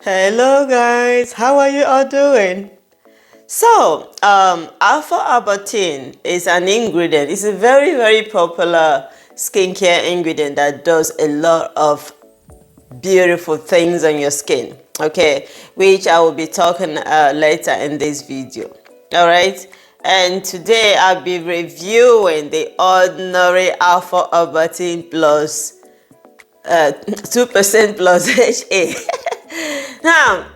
Hello guys, how are you all doing? So, Alpha Arbutin is an ingredient. It's a very popular skincare ingredient that does a lot of beautiful things on your skin. Okay, which I will be talking later in this video. All right, and today I'll be reviewing the Ordinary Alpha Arbutin plus 2% plus HA. Now,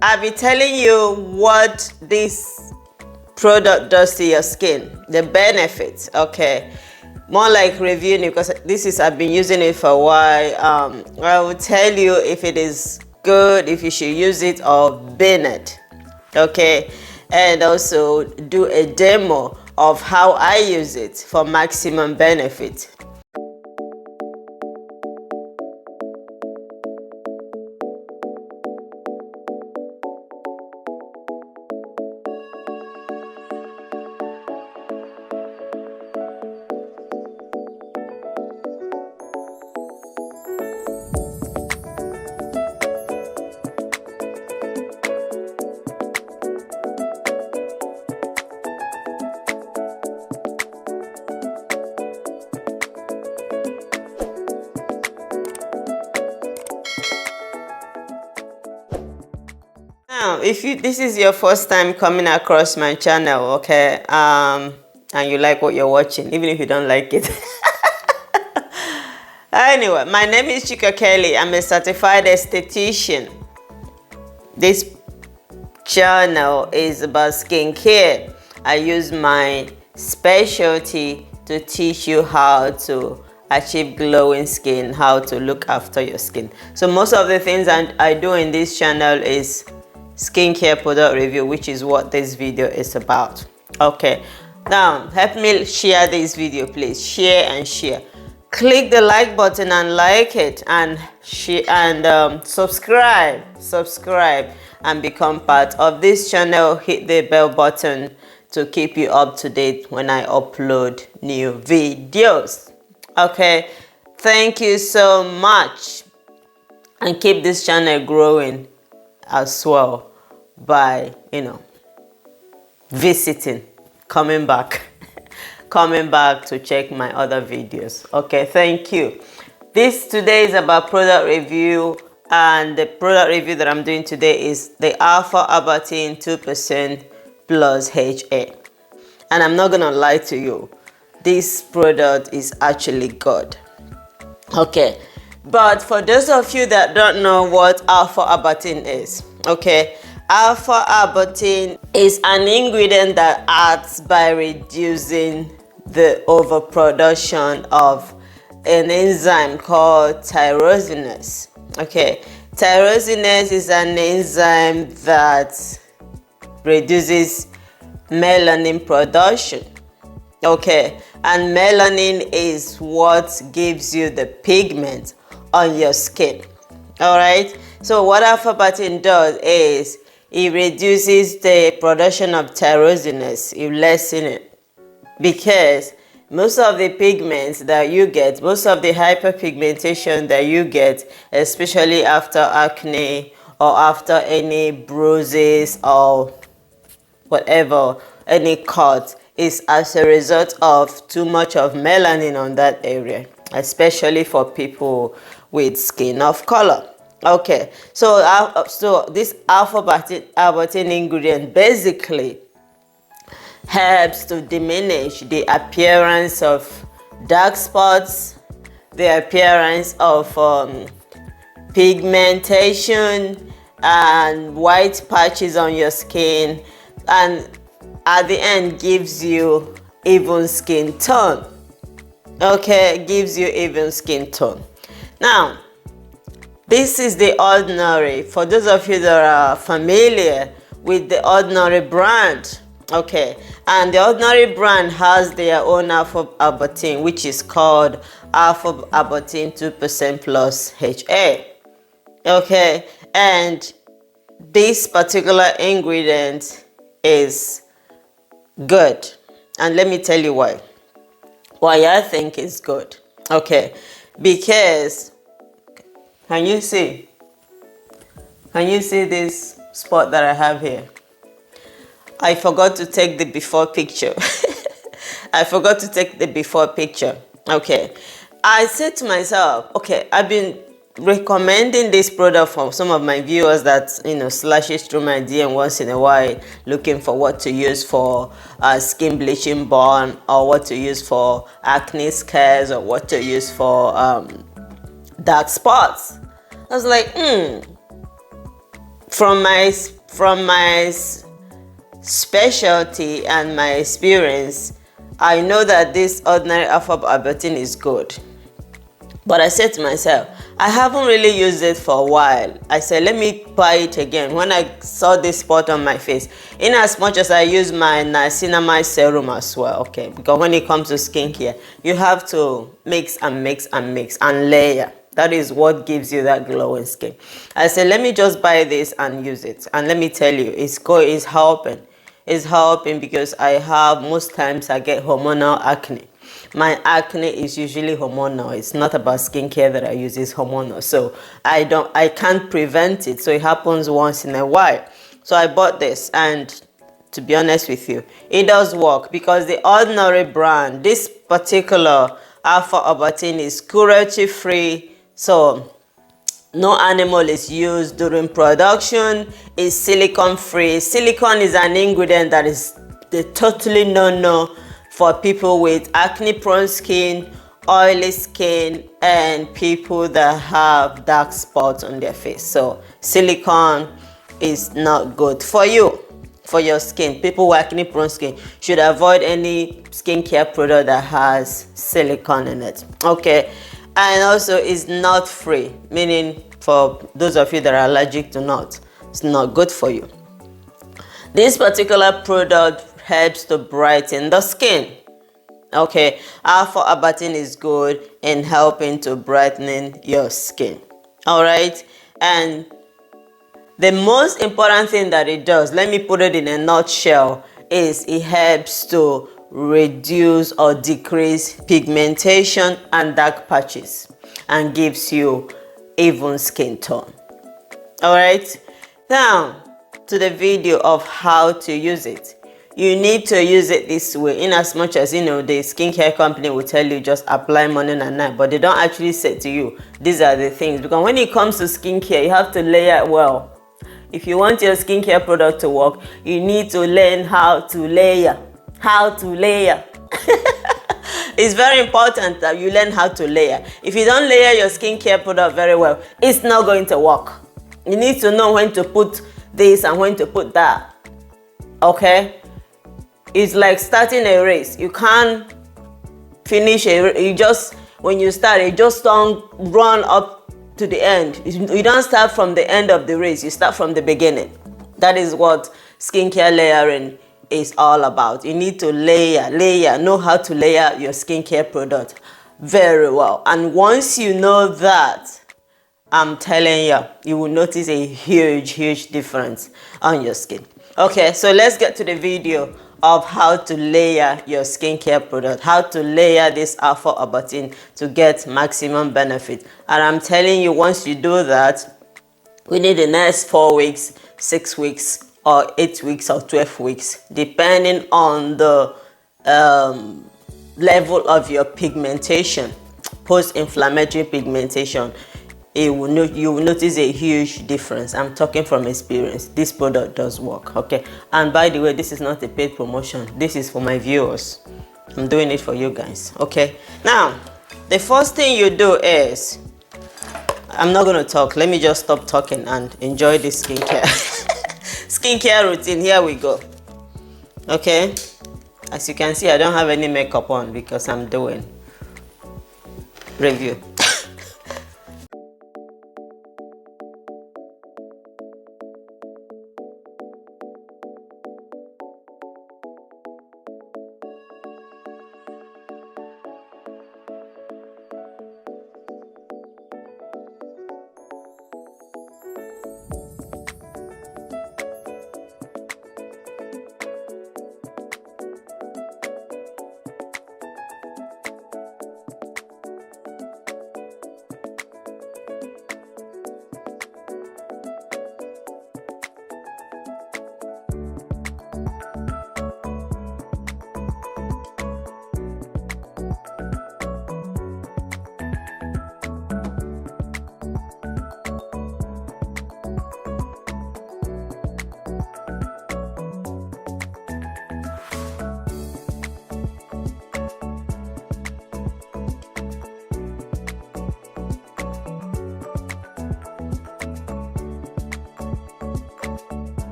I'll be telling you what this product does to your skin, the benefits, okay? More like reviewing it, because I've been using it for a while. I will tell you if it is good, if you should use it or bin it, okay? And also do a demo of how I use it for maximum benefit. Now, if this is your first time coming across my channel, okay, and you like what you're watching, even if you don't like it. Anyway, my name is Chika Kelly. I'm a certified esthetician. This channel is about skincare. I use my specialty to teach you how to achieve glowing skin, how to look after your skin. So most of the things I do in this channel is skincare product review, which is what this video is about. Okay, now help me share this video, please. Share and share. Click the like button and like it, and share, and subscribe and become part of this channel. Hit the bell button to keep you up to date when I upload new videos. Okay, thank you so much, and keep this channel growing as well by visiting, coming back to check my other videos. Okay, thank you. This today is about product review, and the product review that I'm doing today is the Alpha Arbutin 2% plus HA. And I'm not gonna lie to you, this product is actually good. Okay, but for those of you that don't know what Alpha Arbutin is, okay, Alpha Arbutin is an ingredient that acts by reducing the overproduction of an enzyme called tyrosinase. Okay, tyrosinase is an enzyme that reduces melanin production. Okay, and melanin is what gives you the pigment on your skin. All right, so what Alpha Arbutin does is it reduces the production of tyrosinase, it lessens it, because most of the pigments that you get, most of the hyperpigmentation that you get, especially after acne or after any bruises or whatever, any cut, is as a result of too much of melanin on that area, especially for people with skin of color. Okay, so this Alpha Arbutin ingredient basically helps to diminish the appearance of dark spots, the appearance of pigmentation and white patches on your skin, and at the end gives you even skin tone. Okay, gives you even skin tone. Now, this is the Ordinary. For those of you that are familiar with the Ordinary brand, okay, and the Ordinary brand has their own Alpha Arbutin, which is called Alpha Arbutin 2% plus HA. Okay, and this particular ingredient is good, and let me tell you why I think it's good. Okay, because can you see Can you see this spot that I have here? I forgot to take the before picture. I forgot to take the before picture. Okay. I said to myself, okay, I've been recommending this product for some of my viewers that, slashes through my DM once in a while, looking for what to use for skin bleaching burn, or what to use for acne scares, or what to use for dark spots. I was like, from my specialty and my experience, I know that this Ordinary Alpha Arbutin is good. But I said to myself, I haven't really used it for a while. I said, let me buy it again. When I saw this spot on my face, in as much as I use my niacinamide serum as well, okay? Because when it comes to skincare, you have to mix and mix and mix and layer. That is what gives you that glowing skin. I said, let me just buy this and use it. And let me tell you, it's helping. It's helping because most times I get hormonal acne. My acne is usually hormonal. It's not about skincare that I use, it's hormonal. So I can't prevent it. So it happens once in a while. So I bought this, and to be honest with you, it does work because the Ordinary brand, this particular Alpha Arbutin, is cruelty free. So no animal is used during production. It's silicone free. Silicone is an ingredient that is the totally no-no for people with acne prone skin, oily skin, and people that have dark spots on their face. So silicone is not good for you, for your skin. People with acne prone skin should avoid any skincare product that has silicone in it. Okay. And also it's not free, meaning for those of you that are allergic to nuts, it's not good for you. This particular product helps to brighten the skin. Okay, Alpha Arbutin is good in helping to brightening your skin. All right, and the most important thing that it does, let me put it in a nutshell, is it helps to reduce or decrease pigmentation and dark patches and gives you even skin tone. All right, now to the video of how to use it. You need to use it this way, in as much as the skincare company will tell you just apply morning and night, but they don't actually say to you these are the things, because when it comes to skincare, you have to layer well. If you want your skincare product to work, you need to learn how to layer. It's very important that you learn how to layer. If you don't layer your skincare product very well, it's not going to work. You need to know when to put this and when to put that. Okay? It's like starting a race. You can't finish when you start, you just don't run up to the end. You don't start from the end of the race, you start from the beginning. That is what skincare layering is all about. You need to know how to layer your skincare product very well. And once you know that, I'm telling you, you will notice a huge difference on your skin. Okay, so let's get to the video of how to layer your skincare product, how to layer this Alpha Arbutin to get maximum benefit. And I'm telling you, once you do that, within the next 4 weeks, 6 weeks, or 8 weeks, or 12 weeks, depending on the level of your pigmentation, post-inflammatory pigmentation, you will notice a huge difference. I'm talking from experience. This product does work. Okay, and by the way, this is not a paid promotion. This is for my viewers. I'm doing it for you guys. Okay, now the first thing you do is, I'm not going to talk. Let me just stop talking and enjoy this skincare routine. Here we go. Okay, as you can see, I don't have any makeup on because I'm doing review.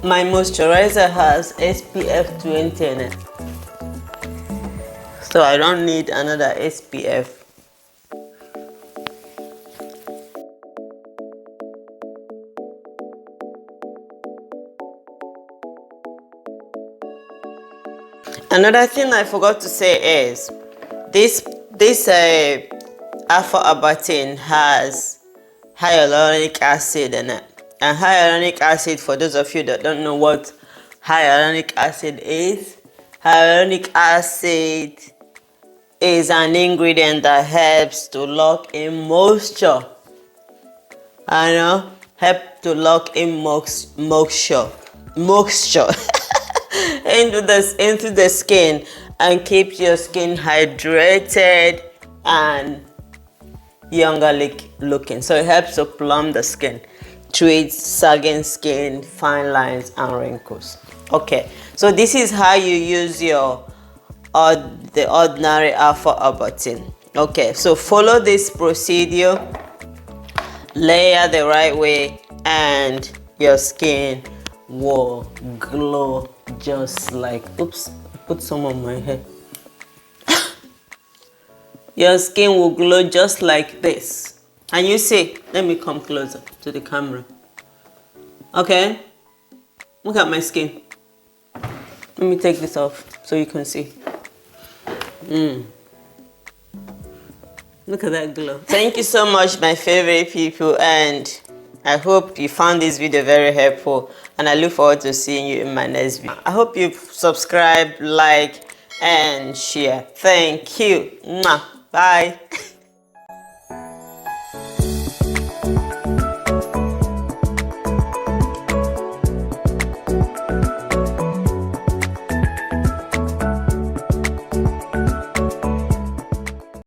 My moisturizer has SPF 20 in it, so I don't need another SPF. Another thing I forgot to say is this Alpha Arbutin has hyaluronic acid in it. And hyaluronic acid, for those of you that don't know what hyaluronic acid is an ingredient that helps to lock in moisture. I know, help to lock in moisture into the skin and keeps your skin hydrated and younger looking. So it helps to plump the skin, treats sagging skin, fine lines and wrinkles. Okay, so this is how you use the Ordinary Alpha Arbutin. Okay, so follow this procedure, layer the right way, and your skin will glow just like, oops, put some on my hair. Your skin will glow just like this. And you see, let me come closer to the camera. Okay, look at my skin. Let me take this off so you can see. Look at that glow. Thank you so much, my favorite people, and I hope you found this video very helpful, and I look forward to seeing you in my next video. I hope you subscribe, like, and share. Thank you. Bye.